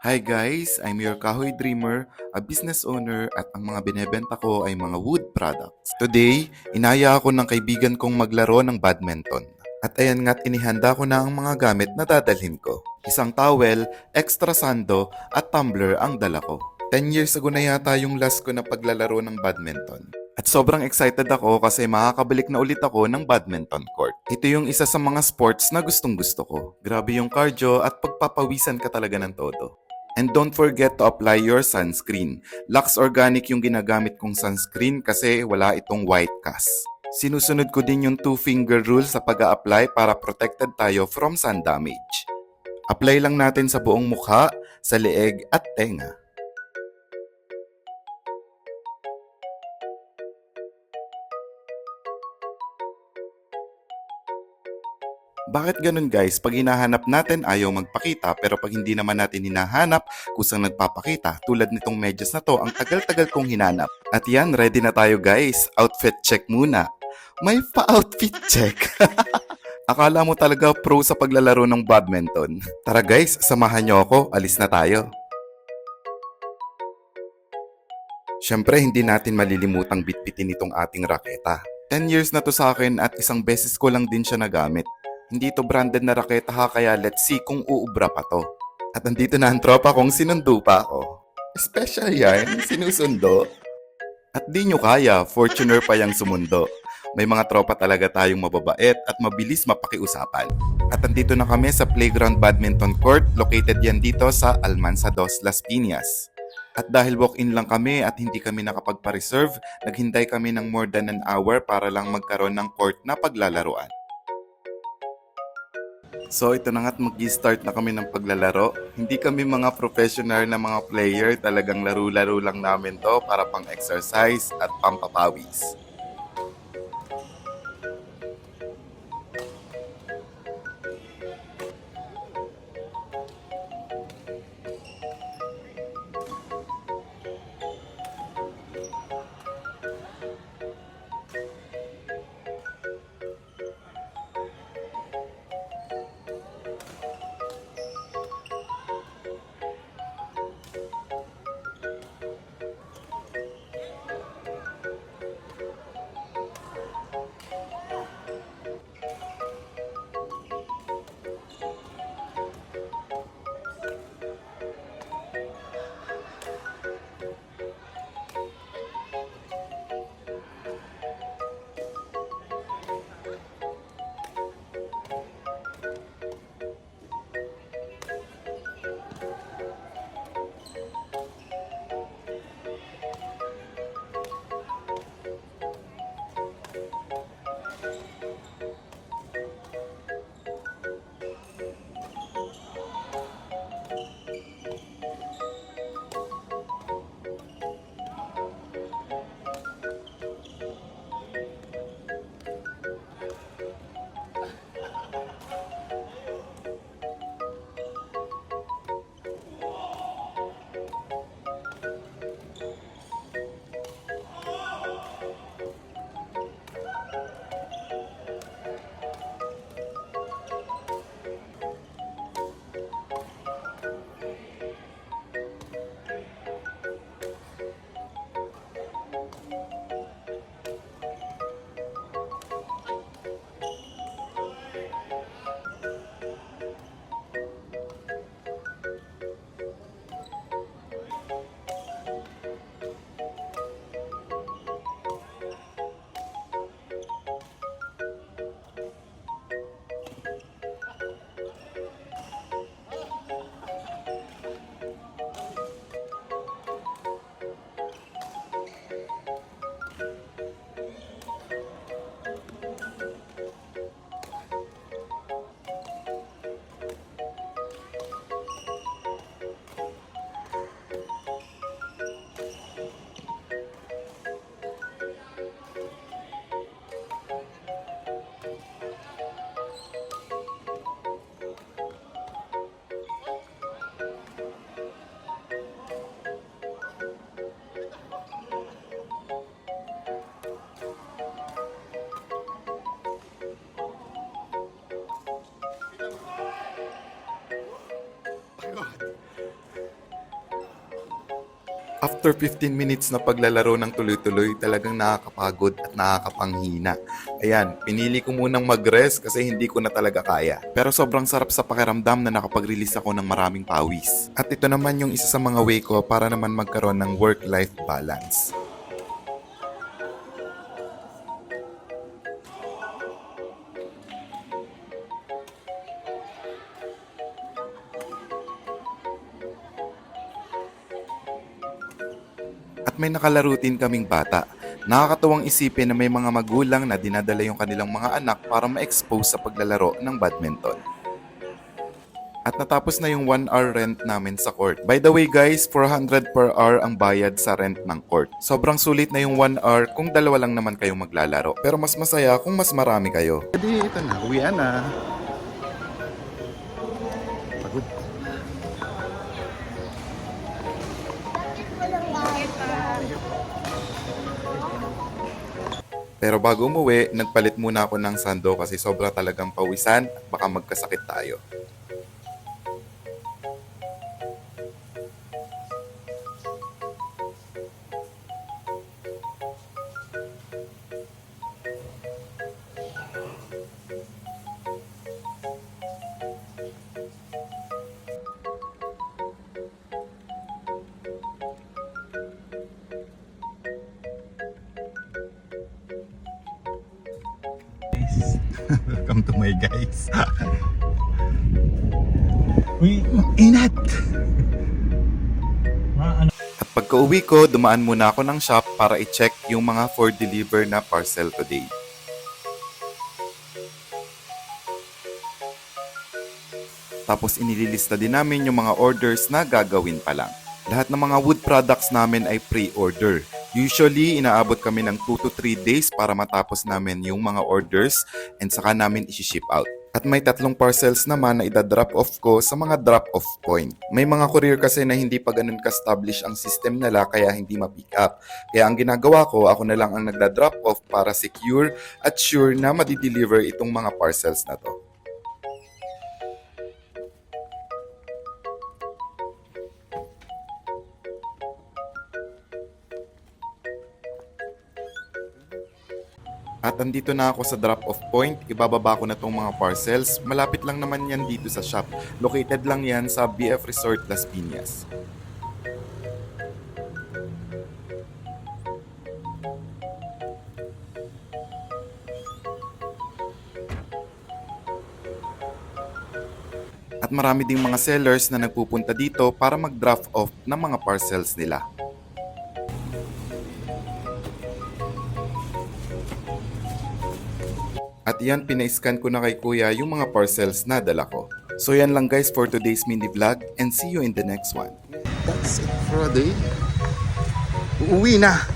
Hi guys, I'm your Kahoy Dreamer, a business owner at ang mga binebenta ko ay mga wood products. Today, inaya ako ng kaibigan kong maglaro ng badminton. At ayan nga't inihanda ko na ang mga gamit na dadalhin ko. Isang towel, extra sando at tumbler ang dala ko. 10 years ago na yata yung last ko na paglalaro ng badminton. At sobrang excited ako kasi makakabalik na ulit ako ng badminton court. Ito yung isa sa mga sports na gustong gusto ko. Grabe yung cardio at pagpapawisan ka talaga ng todo. And don't forget to apply your sunscreen. Lux Organic yung ginagamit kong sunscreen kasi wala itong white cast. Sinusunod ko din yung 2-finger rule sa pag-a-apply para protected tayo from sun damage. Apply lang natin sa buong mukha, sa leeg at tenga. Bakit ganun guys? Pag hinahanap natin ayaw magpakita pero pag hindi naman natin hinahanap kusang nagpapakita tulad nitong medyas na to ang tagal-tagal kong hinanap. At yan, ready na tayo guys. Outfit check muna. May pa-outfit check. Akala mo talaga pro sa paglalaro ng badminton. Tara guys, samahan nyo ako. Alis na tayo. Siyempre, hindi natin malilimutang bitbitin itong ating raketa. 10 years na to sa akin at isang beses ko lang din siya nagamit. Hindi to branded na raketa ha, kaya let's see kung uubra pa to. At andito na ang tropa kong sinundo pa ako. Special yan, sinusundo. At di nyo kaya, Fortuner pa yung sumundo. May mga tropa talaga tayong mababait at mabilis mapakiusapan. At andito na kami sa Playground Badminton Court, located yan dito sa Almansa dos Las Piñas. At dahil walk-in lang kami at hindi kami nakapagpa-reserve, naghintay kami ng more than an hour para lang magkaroon ng court na paglalaruan. So ito na nga't mag-start na kami ng paglalaro. Hindi kami mga professional na mga player, talagang laro-laro lang namin to para pang exercise at pampapawis. After 15 minutes na paglalaro ng tuloy-tuloy, talagang nakakapagod at nakakapanghina. Ayan, pinili ko munang mag-rest kasi hindi ko na talaga kaya. Pero sobrang sarap sa pakiramdam na nakapag-release ako ng maraming pawis. At ito naman yung isa sa mga way ko para naman magkaroon ng work-life balance. At may nakalaro din kaming bata. Nakakatuwang isipin na may mga magulang na dinadala yung kanilang mga anak para ma-expose sa paglalaro ng badminton. At natapos na yung 1 hour rent namin sa court. By the way guys, 400 per hour ang bayad sa rent ng court. Sobrang sulit na yung 1 hour kung dalawa lang naman kayong maglalaro. Pero mas masaya kung mas marami kayo. Hindi, ito na. Uwian na. Pagod. Pero bago umuwi, nagpalit muna ako ng sando kasi sobra talagang pawisan at baka magkasakit tayo. Welcome to my guys. Uy, Inat! ano? At pagka-uwi ko, dumaan muna ako ng shop para i-check yung mga for deliver na parcel today. Tapos inililista din namin yung mga orders na gagawin pa lang. Lahat ng mga wood products namin ay pre-order. Usually, inaabot kami ng 2 to 3 days para matapos namin yung mga orders and saka namin isi-ship out. At may 3 parcels naman na ida-drop off ko sa mga drop-off point. May mga courier kasi na hindi pa ganun ka-establish ang system nila kaya hindi ma-pick up. Kaya ang ginagawa ko, ako na lang ang nagda-drop off para secure at sure na madi-deliver itong mga parcels na to. At andito na ako sa drop-off point, ibababa ko na tong mga parcels. Malapit lang naman yan dito sa shop. Located lang yan sa BF Resort Las Piñas. At marami ding mga sellers na nagpupunta dito para mag-drop off ng mga parcels nila. At yan, pina-scan ko na kay kuya yung mga parcels na dala ko. So yan lang guys for today's mini vlog and see you in the next one. That's it for a day. Uuwi na!